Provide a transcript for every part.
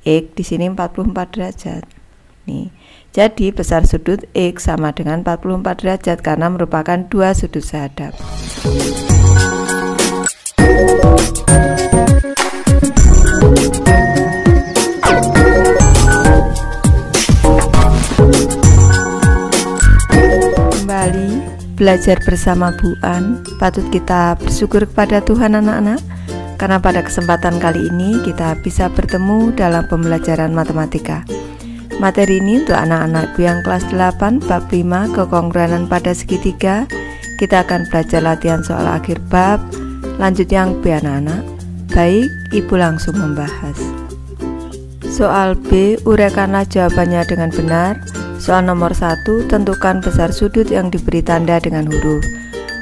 X di sini 44 derajat. Nih. Jadi besar sudut X sama dengan 44 derajat karena merupakan dua sudut sehadap. Kembali belajar bersama Bu An. Patut kita bersyukur kepada Tuhan anak-anak, karena pada kesempatan kali ini kita bisa bertemu dalam pembelajaran matematika. Materi ini untuk anak-anakku yang kelas 8 bab 5 kekongruenan pada segitiga. Kita akan belajar latihan soal akhir bab. Lanjut yang B anak-anak. Baik, Ibu langsung membahas. Soal B, uraikanlah jawabannya dengan benar. Soal nomor 1, tentukan besar sudut yang diberi tanda dengan huruf.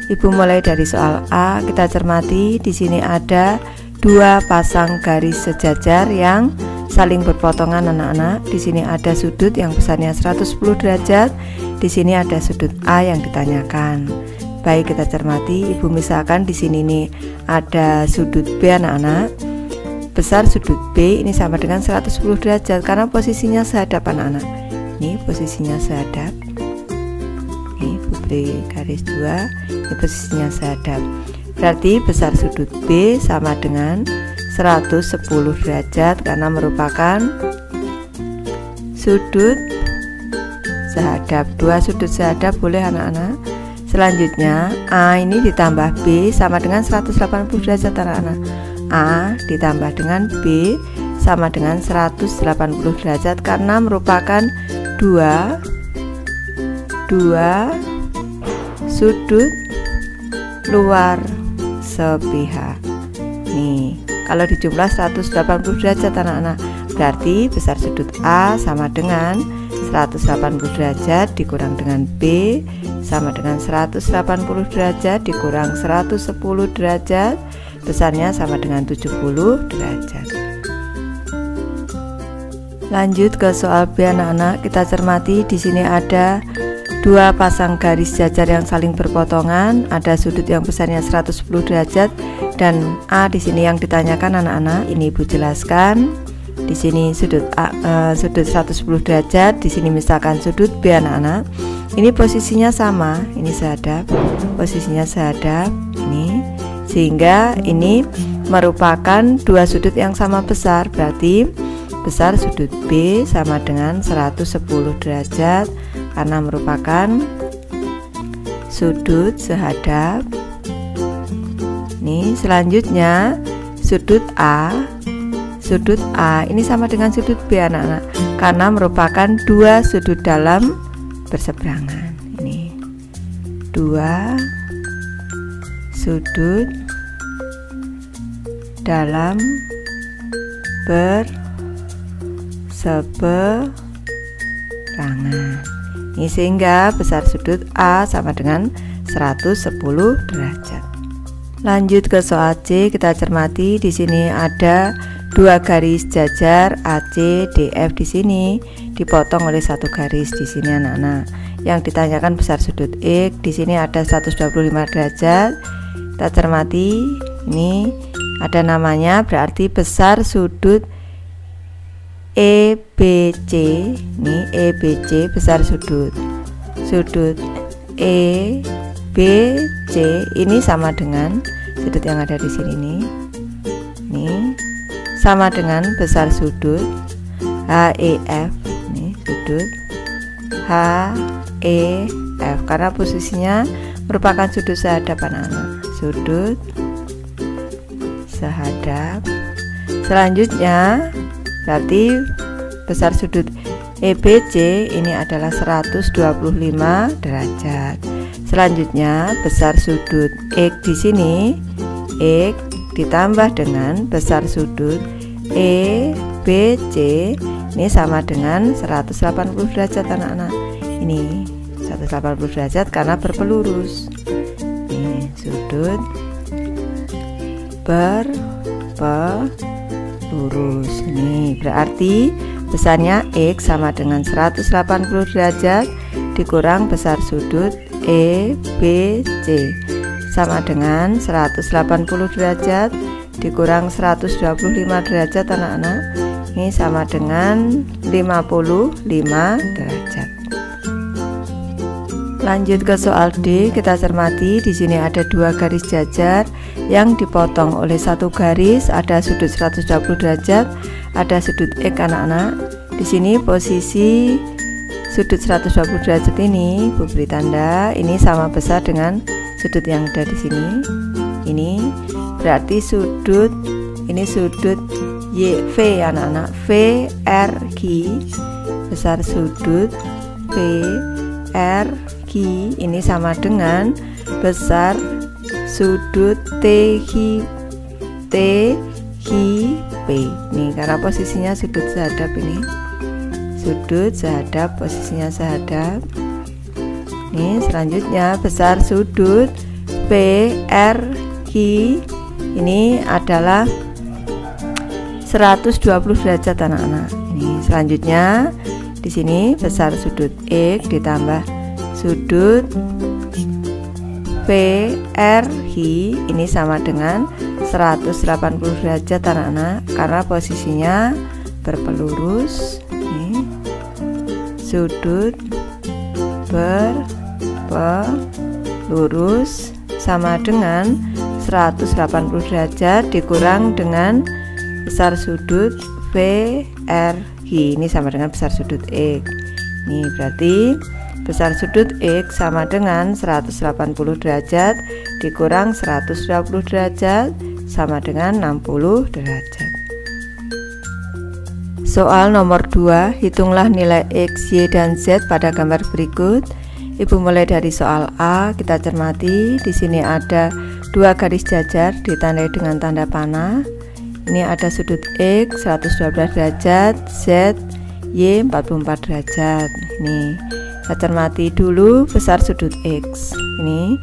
Ibu mulai dari soal A, kita cermati. Di sini ada dua pasang garis sejajar yang saling berpotongan anak-anak. Di sini ada sudut yang besarnya 110 derajat. Di sini ada sudut A yang ditanyakan. Baik, kita cermati. Ibu misalkan di sini nih ada sudut B anak-anak. Besar sudut B ini sama dengan 110 derajat karena posisinya sehadap anak-anak. Ini posisinya sehadap. Ini beri garis 2. Ini posisinya sehadap. Berarti besar sudut B sama dengan 110 derajat karena merupakan sudut sehadap. Dua sudut sehadap boleh anak-anak. Selanjutnya A ini ditambah B sama dengan 180 derajat anak-anak. A ditambah dengan B sama dengan 180 derajat karena merupakan dua sudut luar sepihak. Nih, kalau dijumlah 180 derajat anak-anak, berarti besar sudut A sama dengan 180 derajat dikurang dengan B sama dengan 180 derajat dikurang 110 derajat, besarnya sama dengan 70 derajat. Lanjut ke soal B anak-anak, kita cermati di sini ada dua pasang garis jajar yang saling berpotongan, ada sudut yang besarnya 110 derajat dan A di sini yang ditanyakan anak-anak. Ini Ibu jelaskan. Di sini sudut A, sudut 110 derajat, di sini misalkan sudut B anak-anak. Ini posisinya sama, ini sehadap, posisinya sehadap ini, sehingga ini merupakan dua sudut yang sama besar. Berarti besar sudut B sama dengan 110 derajat karena merupakan sudut sehadap. Nih, selanjutnya sudut A ini sama dengan sudut B anak-anak karena merupakan dua sudut dalam berseberangan. Ini dua sudut dalam berseberangan. Ini sehingga besar sudut A sama dengan 110 derajat. Lanjut ke soal C, kita cermati di sini ada dua garis jajar AC DF. Di sini dipotong oleh satu garis di sini anak-anak. Yang ditanyakan besar sudut X, di sini ada 125 derajat. Kita cermati, ini ada namanya, berarti besar sudut EBC. Ini EBC besar sudut EBC ini sama dengan sudut yang ada di sini nih. Ini sama dengan besar sudut HEF. Ini sudut HEF karena posisinya merupakan sudut sehadap anak-anak. Sudut sehadap. Selanjutnya berarti besar sudut EBC ini adalah 125 derajat. Selanjutnya besar sudut X di sini, X ditambah dengan besar sudut EBC ini sama dengan 180 derajat anak-anak. Ini 180 derajat karena berpelurus. Ini sudut berpelurus. Ini berarti besarnya X sama dengan 180 derajat dikurang besar sudut EBC sama dengan 180 derajat dikurang 125 derajat anak-anak. Ini sama dengan 55 derajat. Lanjut ke soal D, kita cermati. Di sini ada dua garis jajar yang dipotong oleh satu garis, ada sudut 120 derajat, ada sudut X anak-anak. Di sini posisi sudut 120 derajat ini Ibu beri tanda, ini sama besar dengan sudut yang ada di sini. Ini berarti sudut, ini sudut YV anak-anak, VRG, besar sudut VRG ini sama dengan besar sudut TGP. Nih karena posisinya sudut sehadap, ini sudut sehadap, posisinya sehadap. Nih selanjutnya besar sudut PRG ini adalah 120 derajat anak-anak. Ini selanjutnya di sini besar sudut X ditambah sudut PRG ini sama dengan 180 derajat anak-anak karena posisinya berpelurus. Ini sudut berpelurus sama dengan 180 derajat dikurang dengan besar sudut VRG ini sama dengan besar sudut X. Ini berarti besar sudut X sama dengan 180 derajat dikurang 120 derajat sama dengan 60 derajat. Soal nomor 2, hitunglah nilai X, Y, dan Z pada gambar berikut. Ibu mulai dari soal A, kita cermati. Di sini ada dua garis jajar ditandai dengan tanda panah. Ini ada sudut X 112 derajat, Z, Y 44 derajat. Ini kita cermati dulu besar sudut X. Ini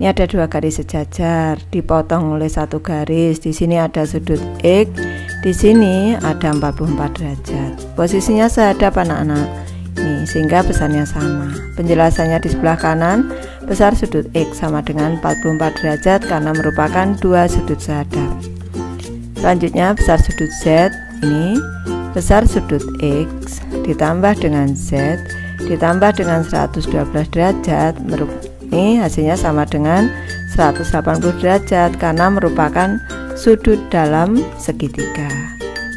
ada dua garis sejajar dipotong oleh satu garis. Di sini ada sudut X, di sini ada 44 derajat. Posisinya sehadap anak-anak. Ini sehingga besarnya sama. Penjelasannya di sebelah kanan, besar sudut X sama dengan 44 derajat karena merupakan dua sudut sehadap. Selanjutnya besar sudut Z, ini besar sudut X ditambah dengan Z ditambah dengan 112 derajat, ini hasilnya sama dengan 180 derajat karena merupakan sudut dalam segitiga.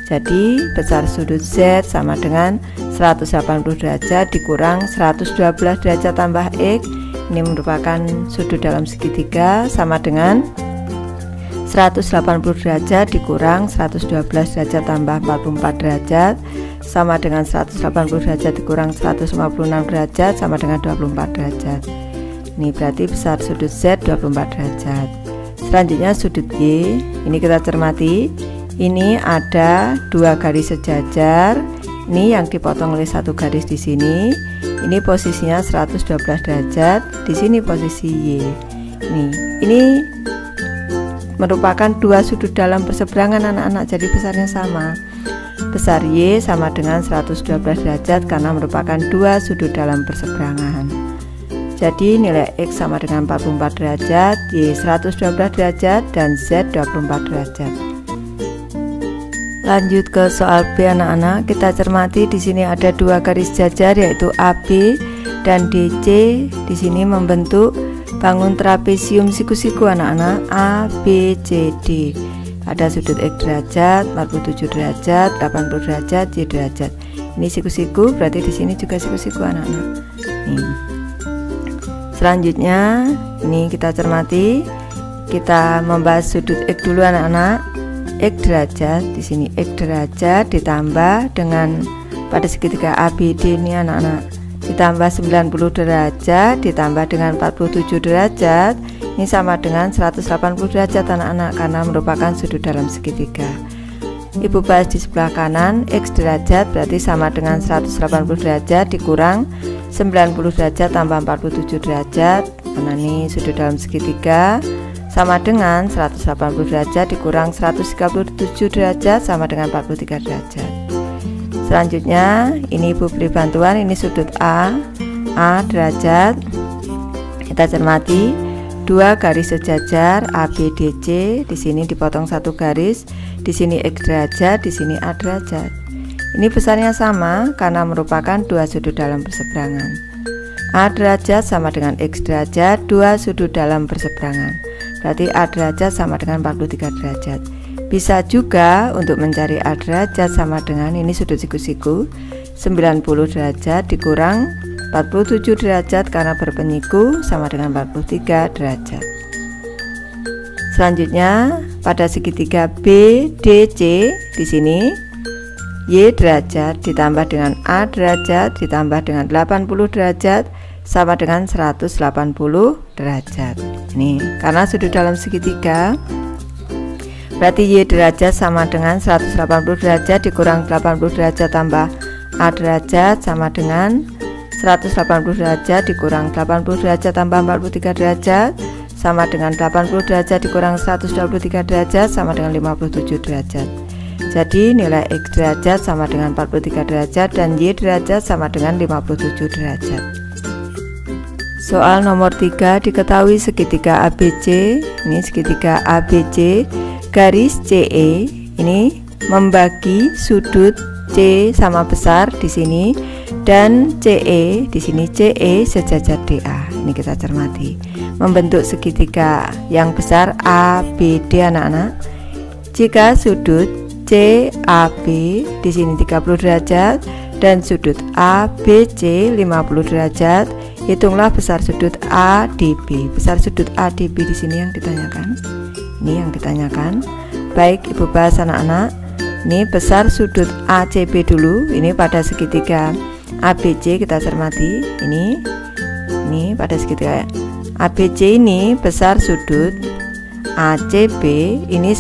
Jadi besar sudut Z sama dengan 180 derajat dikurang 112 derajat tambah X, ini merupakan sudut dalam segitiga, sama dengan 180 derajat dikurang 112 derajat tambah 44 derajat sama dengan 180 derajat dikurang 156 derajat sama dengan 24 derajat. Ini berarti besar sudut Z 24 derajat. Selanjutnya sudut Y, ini kita cermati. Ini ada dua garis sejajar. Ini yang dipotong oleh satu garis di sini. Ini posisinya 112 derajat. Di sini posisi Y. Ini merupakan dua sudut dalam perseberangan anak-anak, jadi besarnya sama. Besar Y sama dengan 112 derajat karena merupakan dua sudut dalam perseberangan. Jadi nilai X sama dengan 44 derajat, Y 112 derajat, dan Z 24 derajat. Lanjut ke soal B anak-anak, kita cermati di sini ada dua garis jajar yaitu AB dan DC. Di sini membentuk bangun trapesium siku-siku anak-anak A, B, C, D. Ada sudut X derajat, 47 derajat, 80 derajat, Y derajat. Ini siku-siku, berarti di sini juga siku-siku anak-anak. Selanjutnya, ini kita cermati. Kita membahas sudut X dulu anak-anak. X derajat, di sini X derajat ditambah dengan pada segitiga ABD ini anak-anak, ditambah 90 derajat ditambah dengan 47 derajat, ini sama dengan 180 derajat anak-anak karena merupakan sudut dalam segitiga. Ibu bahas di sebelah kanan, X derajat berarti sama dengan 180 derajat dikurang 90 derajat tambah 47 derajat, karena ini sudut dalam segitiga, sama dengan 180 derajat dikurang 137 derajat sama dengan 43 derajat. Selanjutnya ini ibu beri bantuan, ini sudut A derajat. Kita cermati dua garis sejajar ABDC, di sini dipotong satu garis, di sini X derajat, di sini A derajat. Ini besarnya sama karena merupakan dua sudut dalam berseberangan. A derajat sama dengan X derajat, dua sudut dalam berseberangan. Berarti A derajat sama dengan 43 derajat. Bisa juga untuk mencari A derajat sama dengan ini sudut siku-siku, 90 derajat dikurang 47 derajat karena berpenyiku sama dengan 43 derajat. Selanjutnya pada segitiga BDC di sini Y derajat ditambah dengan A derajat ditambah dengan 80 derajat sama dengan 180 derajat. Ini karena sudut dalam segitiga, berarti Y derajat sama dengan 180 derajat dikurang 80 derajat tambah A derajat sama dengan 180 derajat dikurang 80 derajat tambah 43 derajat sama dengan 80 derajat dikurang 123 derajat sama dengan 57 derajat. Jadi nilai X derajat sama dengan 43 derajat dan Y derajat sama dengan 57 derajat. Soal nomor 3, diketahui segitiga ABC, ini segitiga ABC garis CE ini membagi sudut C sama besar di sini dan CE di sini CE sejajar DA. Ini kita cermati. Membentuk segitiga yang besar ABD anak-anak. Jika sudut CAB di sini 30 derajat dan sudut ABC 50 derajat, hitunglah besar sudut ADB. Besar sudut ADB di sini yang ditanyakan. Ini yang ditanyakan. Baik, Ibu bahas anak-anak. Ini besar sudut ACB dulu. Ini pada segitiga ABC kita cermati. Ini pada segitiga ABC ini besar sudut ACB ini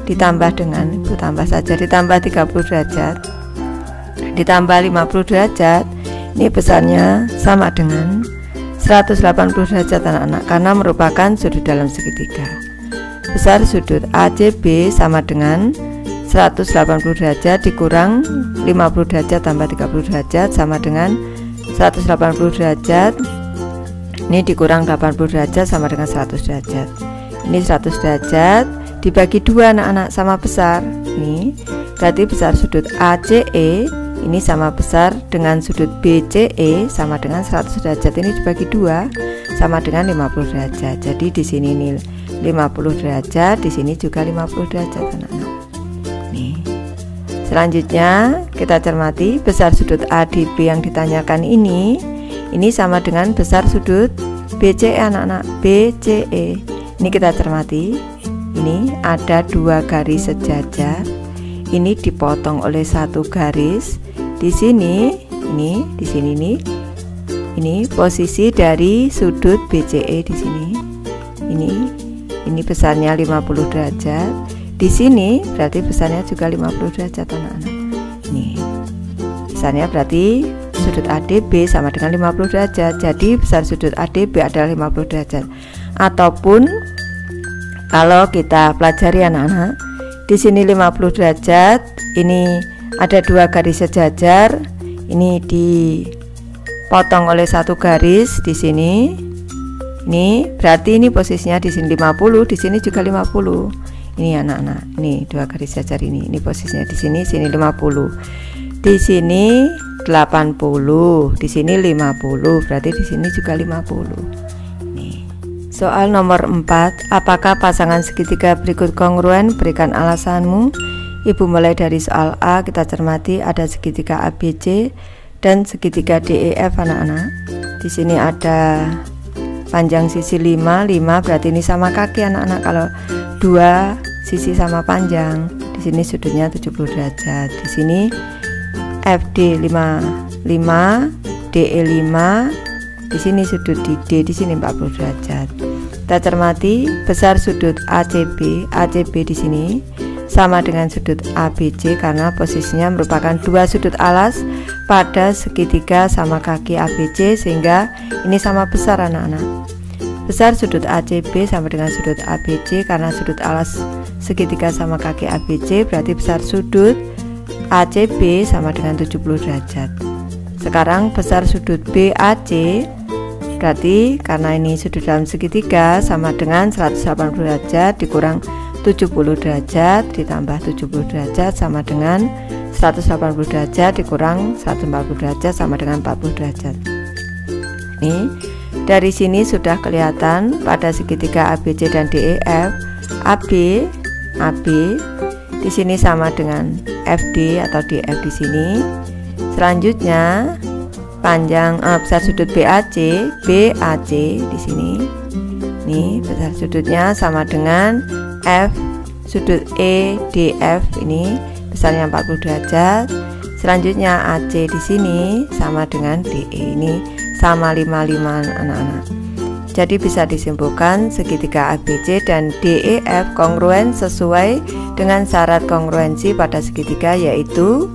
ditambah dengan tambah saja ditambah 30 derajat ditambah 50 derajat. Ini besarnya sama dengan 180 derajat anak-anak karena merupakan sudut dalam segitiga. Besar sudut ACB sama dengan 180 derajat dikurang 50 derajat tambah 30 derajat sama dengan 180 derajat. Ini dikurang 80 derajat sama dengan 100 derajat. Ini 100 derajat dibagi 2 anak-anak sama besar. Ini berarti besar sudut ACE ini sama besar dengan sudut BCE sama dengan 100 derajat. Ini dibagi 2 sama dengan 50 derajat. Jadi di sini ini 50 derajat, di sini juga 50 derajat anak-anak. Nih. Selanjutnya kita cermati besar sudut ADB yang ditanyakan ini sama dengan besar sudut BCE anak-anak. BCE ini kita cermati. Ini ada 2 garis sejajar. Ini dipotong oleh 1 garis. Di sini ini posisi dari sudut BCE di sini. Ini besarnya 50 derajat. Di sini berarti besarnya juga 50 derajat anak-anak. Ini besarnya berarti sudut ADB sama dengan 50 derajat. Jadi besar sudut ADB adalah 50 derajat. Ataupun kalau kita pelajari anak-anak, di sini 50 derajat, ini ada 2 garis sejajar, ini dipotong oleh 1 garis di sini. Ini berarti ini posisinya di sini 50, di sini juga 50. Ini anak-anak, ini 2 garis sejajar ini posisinya di sini 50. Di sini 80, di sini 50, berarti di sini juga 50. Soal nomor 4, apakah pasangan segitiga berikut kongruen? Berikan alasanmu. Ibu mulai dari soal A, kita cermati ada segitiga ABC dan segitiga DEF anak-anak. Di sini ada panjang sisi 5 berarti ini sama kaki anak-anak. Kalau 2 sisi sama panjang, di sini sudutnya 70 derajat. Di sini FD 5, DE 5. Di sini sudut di D di sini 40 derajat. Kita cermati besar sudut ACB di sini sama dengan sudut ABC karena posisinya merupakan 2 sudut alas pada segitiga sama kaki ABC sehingga ini sama besar anak-anak. Besar sudut ACB sama dengan sudut ABC karena sudut alas segitiga sama kaki ABC berarti besar sudut ACB sama dengan 70 derajat. Sekarang besar sudut BAC berarti karena ini sudut dalam segitiga sama dengan 180 derajat dikurang 70 derajat ditambah 70 derajat sama dengan 180 derajat dikurang 140 derajat sama dengan 40 derajat. Nih, dari sini sudah kelihatan pada segitiga ABC dan DEF, AB di sini sama dengan FD atau DF di sini. Selanjutnya panjang besar sudut BAC di sini. Nih, besar sudutnya sama dengan F sudut EDF, ini besarnya 40 derajat. Selanjutnya AC di sini sama dengan DE, ini sama 55 anak-anak. Jadi bisa disimpulkan segitiga ABC dan DEF kongruen sesuai dengan syarat kongruensi pada segitiga, yaitu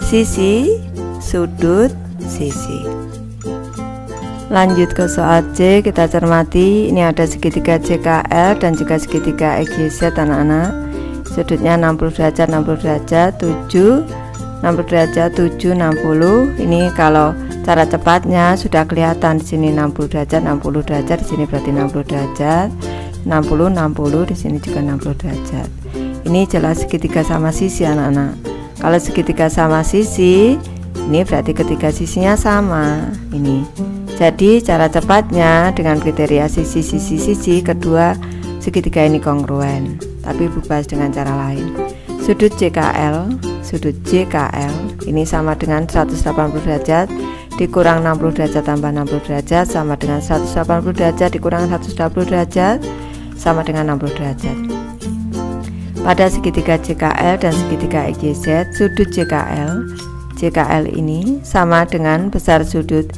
sisi, sudut, sisi. Lanjut ke soal C, kita cermati. Ini ada segitiga CKL dan juga segitiga XYZ anak-anak. Sudutnya 60 derajat 60 derajat 7 60 derajat 7 60. Ini kalau cara cepatnya sudah kelihatan di sini 60 derajat 60 derajat, di sini berarti 60 derajat, 60 60, di sini juga 60 derajat. Ini jelas segitiga sama sisi anak-anak. Kalau segitiga sama sisi, ini berarti ketiga sisinya sama. Ini. Jadi cara cepatnya dengan kriteria sisi kedua segitiga ini kongruen. Tapi bahas dengan cara lain. Sudut JKL ini sama dengan 180 derajat dikurang 60 derajat tambah 60 derajat sama dengan 180 derajat dikurang 120 derajat sama dengan 60 derajat. Pada segitiga JKL dan segitiga XYZ, sudut JKL ini sama dengan besar sudut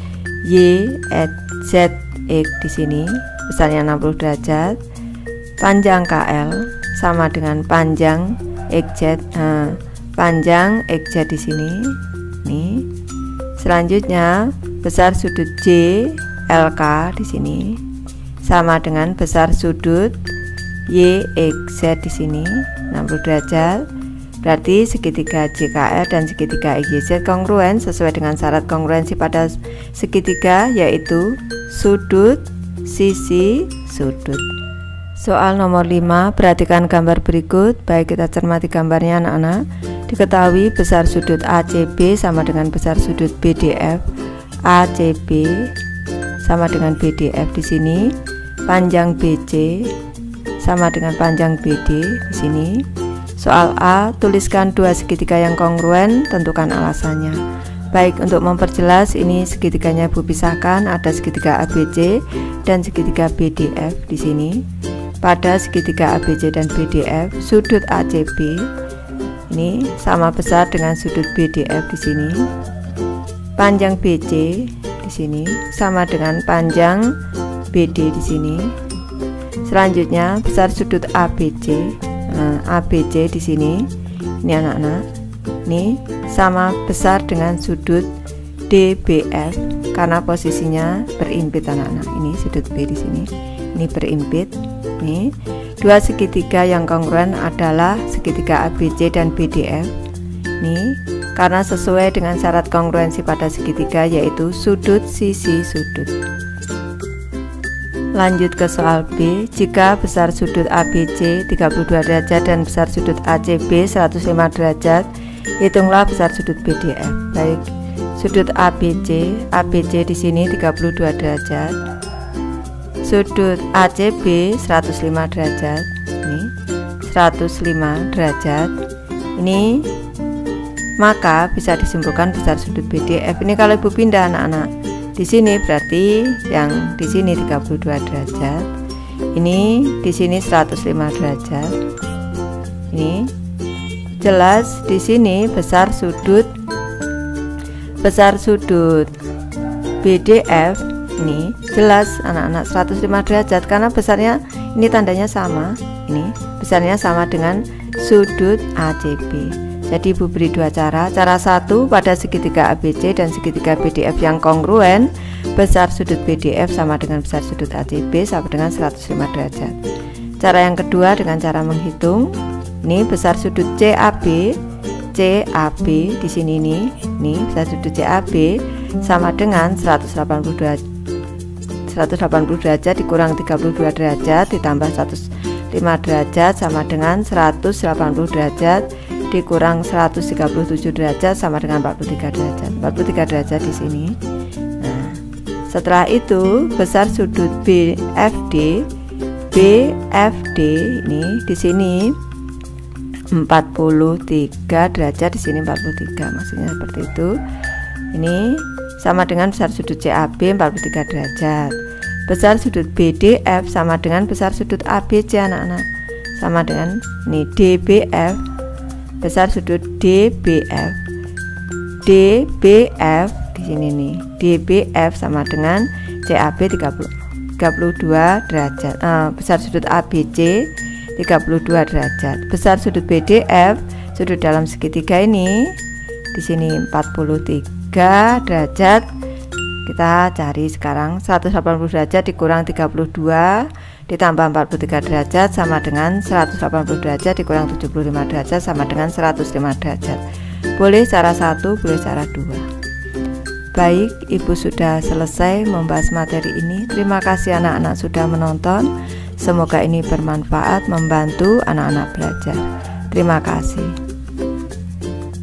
YZX di sini, besarnya 60 derajat. Panjang KL sama dengan panjang XZ, panjang XZ di sini. Nih. Selanjutnya besar sudut JLK di sini sama dengan besar sudut YXZ di sini 60 derajat. Berarti segitiga JKL dan segitiga XYZ kongruen sesuai dengan syarat kongruensi pada segitiga, yaitu sudut, sisi, sudut. Soal nomor 5, perhatikan gambar berikut. Baik, kita cermati gambarnya anak-anak. Diketahui besar sudut ACB sama dengan besar sudut BDF. ACB sama dengan BDF di sini. Panjang BC sama dengan panjang BD di sini. Soal A, tuliskan dua segitiga yang kongruen, tentukan alasannya. Baik, untuk memperjelas ini segitiganya Ibu pisahkan, ada segitiga ABC dan segitiga BDF di sini. Pada segitiga ABC dan BDF, sudut ACB ini sama besar dengan sudut BDF di sini. Panjang BC di sini sama dengan panjang BD di sini. Selanjutnya besar sudut ABC. ABC di sini, ini anak-anak, ini sama besar dengan sudut DBF karena posisinya berimpit anak-anak. Ini sudut B di sini, ini berimpit. Nih, dua segitiga yang kongruen adalah segitiga ABC dan BDF. Nih, karena sesuai dengan syarat kongruensi pada segitiga, yaitu sudut, sisi, sudut. Lanjut ke soal B. Jika besar sudut ABC 32 derajat dan besar sudut ACB 105 derajat, hitunglah besar sudut BDF. Baik, sudut ABC di sini 32 derajat. Sudut ACB 105 derajat. Ini 105 derajat. Ini maka bisa disimpulkan besar sudut BDF. Ini kalau Ibu pindah anak-anak, di sini berarti yang di sini 32 derajat, ini di sini 105 derajat. Ini jelas di sini besar sudut BDF ini jelas anak-anak 105 derajat karena besarnya ini tandanya sama. Ini besarnya sama dengan sudut ACB. Jadi Ibu beri dua cara. Cara satu, pada segitiga ABC dan segitiga BDF yang kongruen, besar sudut BDF sama dengan besar sudut ACB sama dengan 105 derajat. Cara yang kedua dengan cara menghitung. Ini besar sudut CAB di sini nih besar sudut CAB sama dengan 180 derajat dikurang 32 derajat ditambah 105 derajat sama dengan 180 derajat dikurang 137 derajat sama dengan 43 derajat. 43 derajat di sini. Nah, setelah itu besar sudut BFD ini di sini 43 derajat, di sini 43, maksudnya seperti itu. Ini sama dengan besar sudut CAB 43 derajat. Besar sudut BDF sama dengan besar sudut ABC anak-anak. Sama dengan ini DBF, besar sudut DBF. DBF di sini nih. DBF sama dengan CAB 32 derajat. Besar sudut ABC 32 derajat. Besar sudut BDF, sudut dalam segitiga ini di sini 43 derajat. Kita cari sekarang 180 derajat dikurang 32 ditambah 43 derajat sama dengan 180 derajat dikurang 75 derajat sama dengan 105 derajat. Boleh cara 1, boleh cara 2. Baik, Ibu sudah selesai membahas materi ini. Terima kasih anak-anak sudah menonton. Semoga ini bermanfaat, membantu anak-anak belajar. Terima kasih.